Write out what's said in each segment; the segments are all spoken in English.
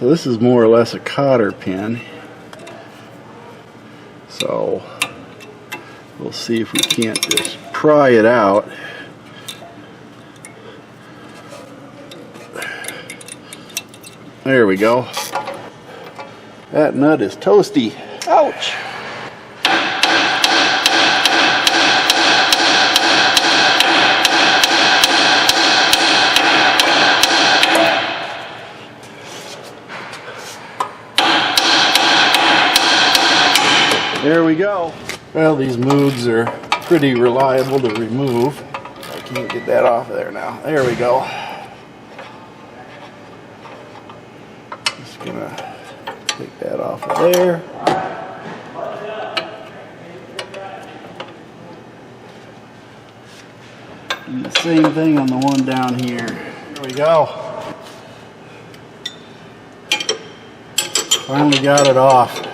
So this is more or less a cotter pin. So we'll see if we can't just pry it out. There we go. That nut is toasty. Ouch! There we go. Well, these Moogs are pretty reliable to remove. I can't get that off of there now. There we go. Just gonna take that off of there. Do the same thing on the one down here. There we go. Finally got it off.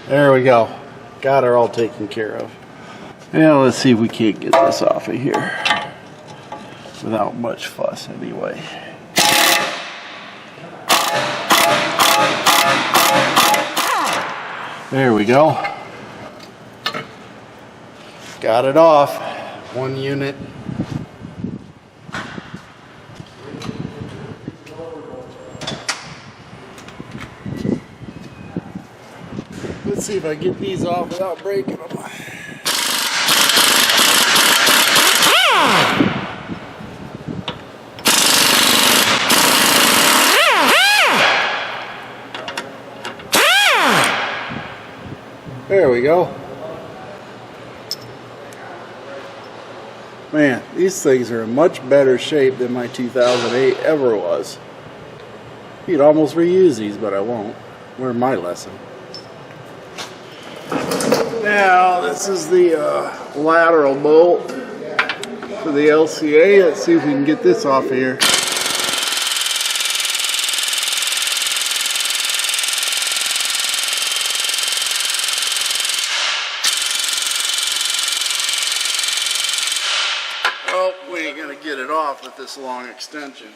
There we go. Got her all taken care of. Now let's see if we can't get this off of here without much fuss anyway. There we go. Got it off. One unit. Let's see if I get these off without breaking them. There we go. Man, these things are in much better shape than my 2008 ever was. You'd almost reuse these, but I won't. Learn my lesson. Now, this is the lateral bolt for the LCA. Let's see if we can get this off here. Oh, we ain't gonna get it off with this long extension.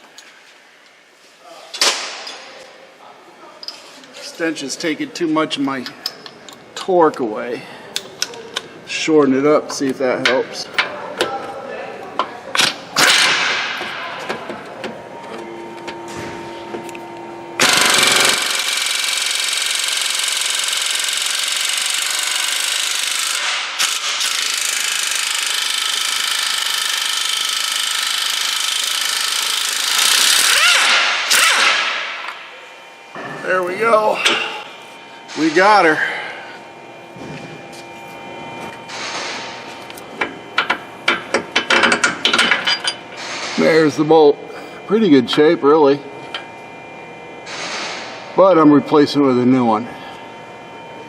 Extension's taking too much of my torque away. Shorten it up, see if that helps. There we go. We got her. There's the bolt. Pretty good shape, really. But I'm replacing it with a new one.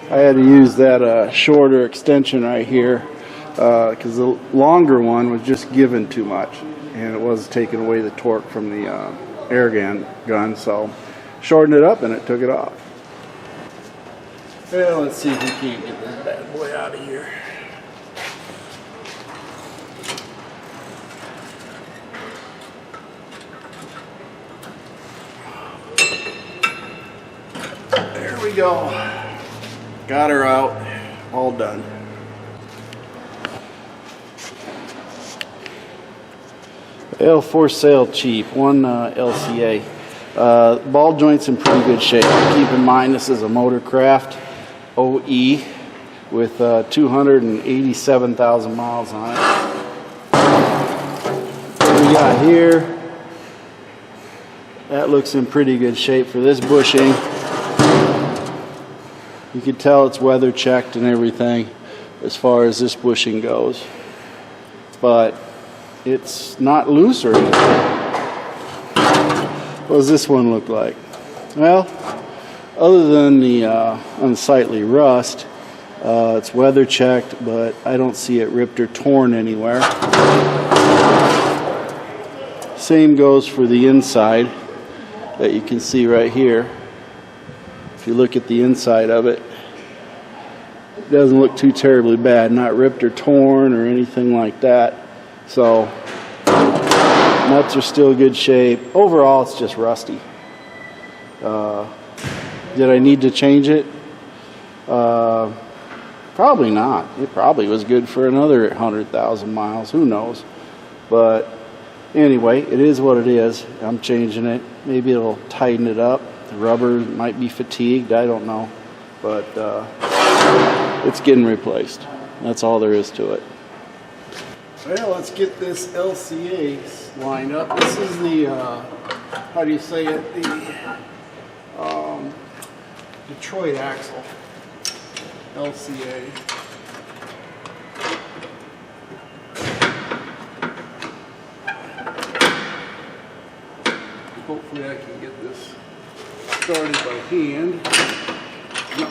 I had to use that shorter extension right here because the longer one was just giving too much and it was taking away the torque from the air gun. So shortened it up and it took it off. Well, let's see if we can't get this bad boy out of here. There we go. Got her out. All done. Well, for sale cheap. One LCA. Ball joint's in pretty good shape. Keep in mind this is a Motorcraft OE with 287,000 miles on it. What we got here, that looks in pretty good shape for this bushing. You can tell it's weather checked and everything as far as this bushing goes, but it's not loose or anything. What does this one look like? Well, other than the unsightly rust, it's weather checked, but I don't see it ripped or torn anywhere. Same goes for the inside that you can see right here. If you look at the inside of it, it doesn't look too terribly bad, not ripped or torn or anything like that. So nuts are still good shape. Overall, it's just rusty. Did I need to change it? Probably not. It probably was good for another 100,000 miles. Who knows? But anyway, it is what it is. I'm changing it. Maybe it'll tighten it up. The rubber might be fatigued. I don't know. But it's getting replaced. That's all there is to it. Well, let's get this LCA lined up. This is the, how do you say it? The Detroit axle. LCA. Hopefully I can get this started by hand. No.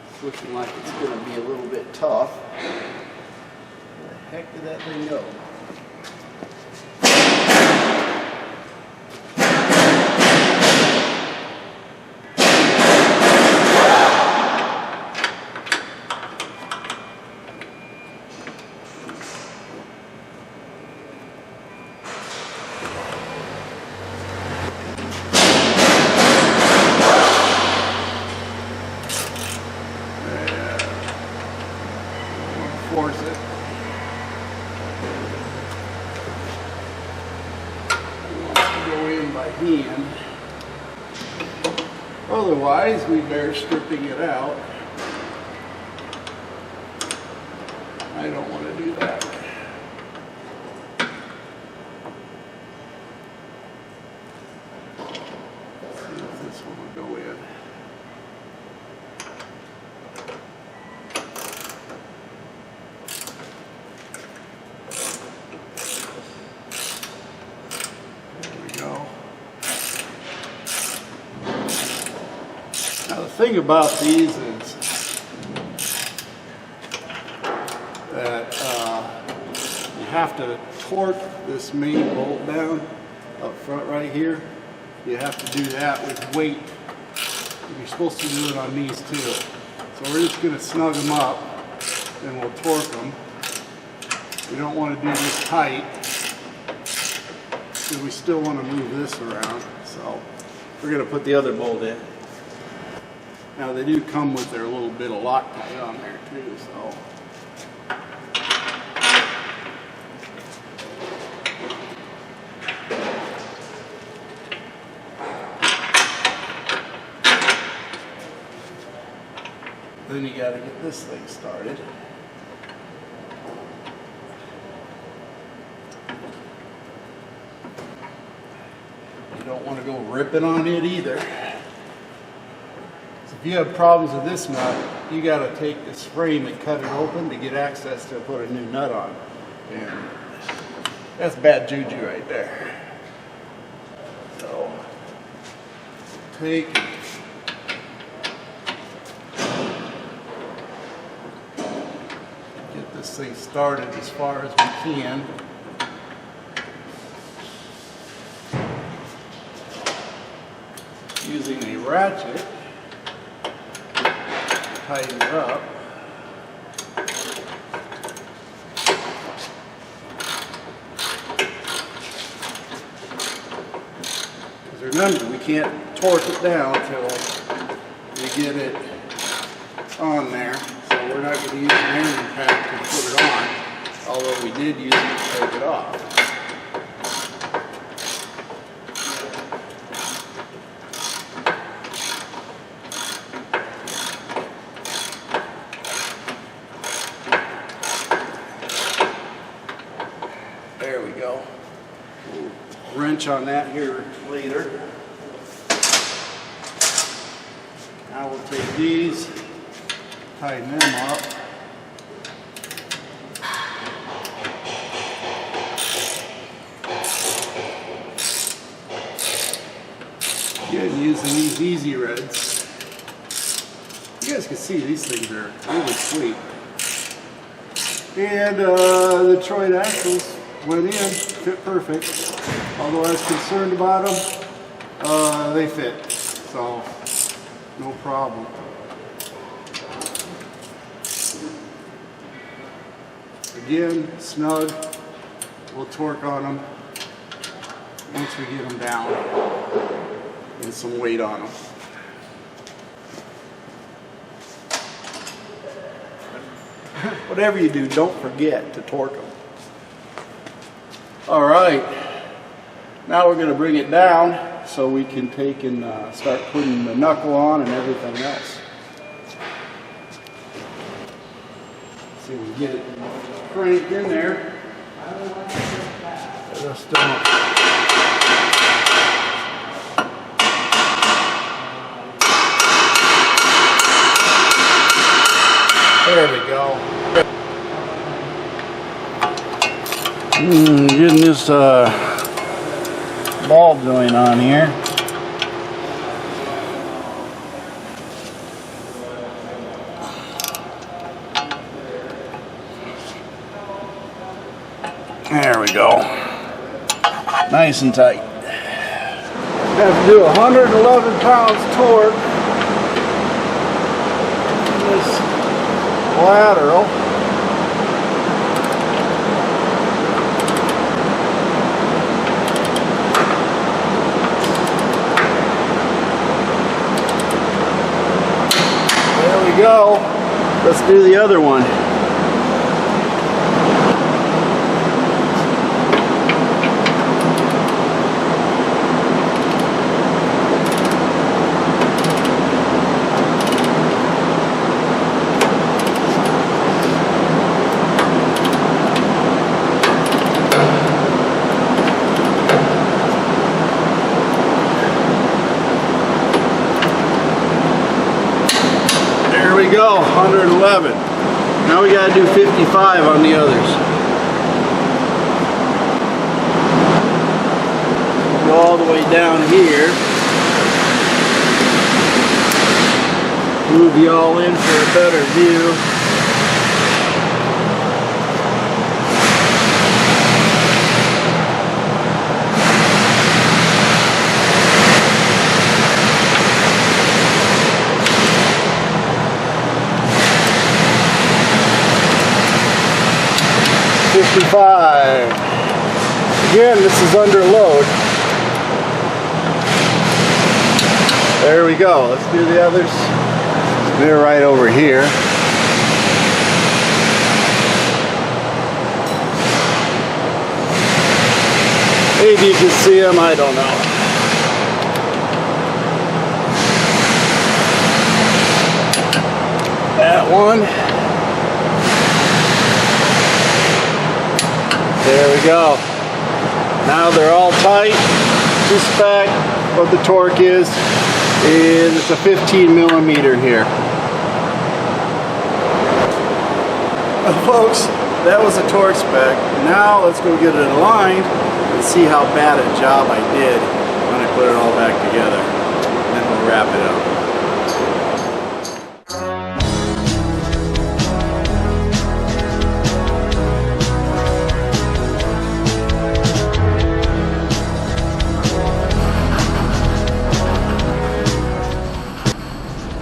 It's looking like it's going to be a little bit tough. Where the heck did that thing go? Force it. Go in by hand. Otherwise, we bear stripping it out. I don't want to do that. Let's see if this one will go in. Now the thing about these is that you have to torque this main bolt down up front right here. You have to do that with weight. You're supposed to do it on these too. So we're just going to snug them up and we'll torque them. We don't want to do this tight because we still want to move this around. So we're going to put the other bolt in. Now they do come with their little bit of Loctite on there too, so. Then you gotta get this thing started. You don't want to go ripping on it either. If you have problems with this nut, you got to take this frame and cut it open to get access to put a new nut on. And that's bad juju right there. So take get this thing started as far as we can. Using a ratchet. Tighten it up. Because remember, we can't torque it down until we get it on there. So we're not going to use an Allen pack to put it on, although we did use it to take it off. There we go. We'll wrench on that here later. Now we'll take these, tighten them up. Again, using these Easy Reds. You guys can see these things are really sweet. And the Detroit axles went in, fit perfect. Although I was concerned about them, they fit, so no problem. Again, snug, we'll torque on them once we get them down and some weight on them. Whatever you do, don't forget to torque them. All right, now we're going to bring it down so we can take and start putting the knuckle on and everything else. See if we can get it cranked in there. Just don't. There we go. Getting this bulb going on here. There we go. Nice and tight. Have to do 111 pounds torque in this lateral. There we go. Let's do the other one. Go 111. Now we got to do 55 on the others. Go all the way down here. Move y'all in for a better view. Again, this is under load. There we go. Let's do the others. They're right over here. Maybe you can see them, I don't know. That one. There we go. Now they're all tight to spec what the torque is, and it's a 15 millimeter here. Folks, that was a torque spec. Now let's go get it aligned and see how bad a job I did when I put it all back together. And then we'll wrap it up.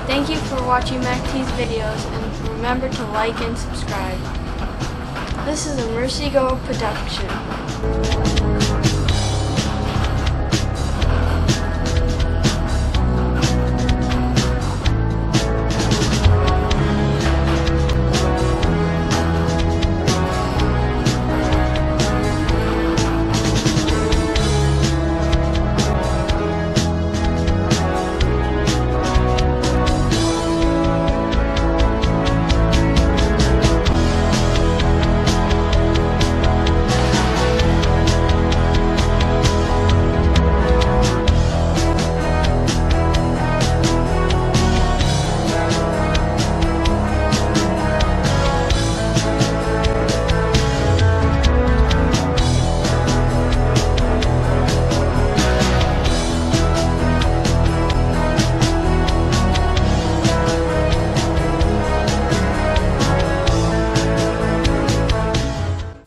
Thank you for watching MacT's videos, and remember to like and subscribe. This is a Mercy Go production.